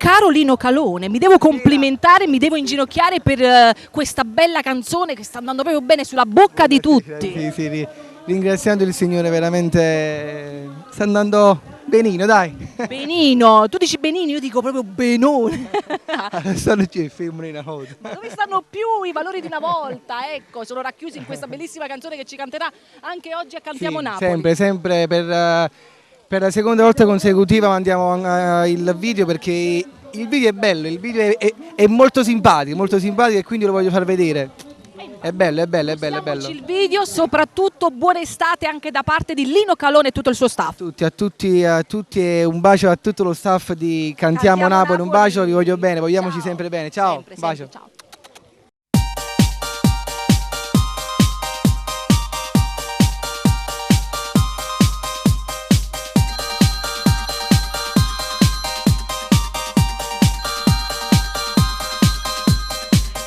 caro Lino Calone, mi devo complimentare, mi devo inginocchiare per questa bella canzone che sta andando proprio bene sulla bocca di tutti. Sì, ringraziando il Signore, veramente sta andando benino, dai. Benino, tu dici benino, io dico proprio benone. Stanno giù i film in foto. Ma dove stanno più i valori di una volta? Ecco, sono racchiusi in questa bellissima canzone che ci canterà anche oggi a Cantiamo Sì, Napoli. sempre per la seconda volta consecutiva mandiamo il video, perché il video è bello, il video è molto simpatico e quindi lo voglio far vedere. È bello. Mostriamoci il video, soprattutto buona estate anche da parte di Lino Calone e tutto il suo staff. A tutti e un bacio a tutto lo staff di Cantiamo Napoli, un bacio, vi voglio bene, vogliamoci sempre bene. Ciao, sempre, un bacio. sempre, ciao.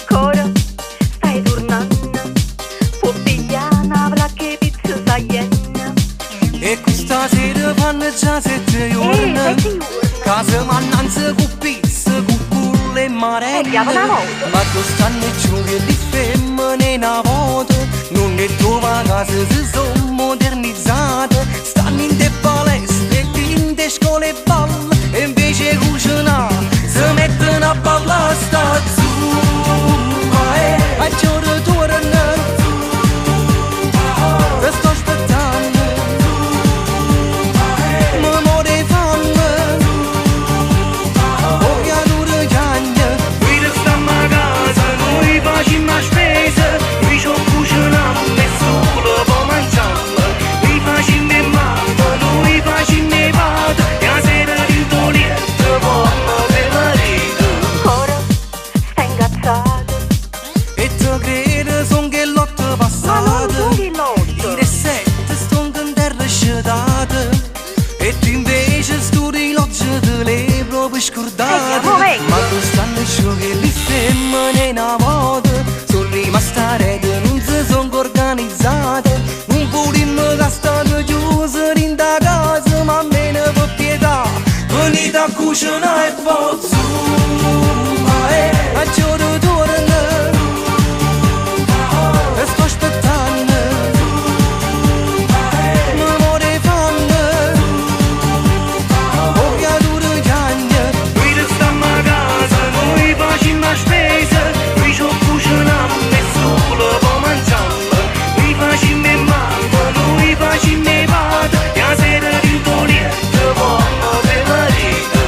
Cora, stai tornando, può pigliare una placca pizza saienna. E questa sera fanno già 7 giorni, casa mannanza con pizza, con culle e marelle. Ma quest'anno giochi di femmine una volta, non è tua casa, si sono modernizzate. Stanno in te palestre, in te scuole e balle, e invece cucinare, si mettono a ballare sta zumba. A giorno torna, ti sto aspettando, memoria fanno, voglia dura cagna. Qui restiamo a casa, noi facciamo la spesa, noi ci cuciniamo e solo poi mangiamo. Noi facciamo le mamme, noi facciamo le pate, e la sera di Tolietto vanno per marito. Cora, stai ingazzato. E te credo son che lotte Ma non passate, so che lotto. i resetti stonno in terra scetate, e tu invece studi l'oggi te le proprio scordate. Ma quest'anno giochi le femmine una volta, sono rimaste a rete, non si sono organizzate. Non volimmo che stanno chiuse in da casa, ma almeno per pietà venite a cucinare e poi zumba. A giorno torna, e sto aspettando, memoria fanno, voglia dura cagna. Noi restiamo a casa, noi facciamo la spesa, noi ci cuciniamo e solo poi mangiamo. Noi facciamo le mamme, noi facciamo le pate, e la sera di Tolietto vanno per marito.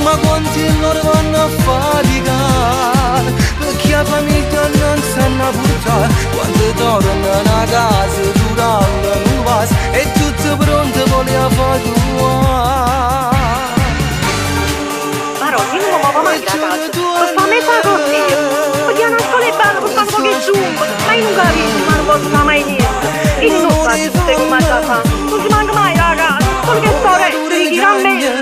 Ma quanti loro vanno a faticare, perché la famiglia non sanno portare. Quando tornano a casa durante un vaso, è tutto pronto voleva fare tua. Ma Rossi, non mi va mai la casa. Per farmi fare così. Perché non sto le balle per fare un po' che giumbo. Ma io non capisco, ma non posso fare mai niente. Io non faccio tutte come a casa. Non ci manca mai la casa. Solo che sto re, mi dica a me.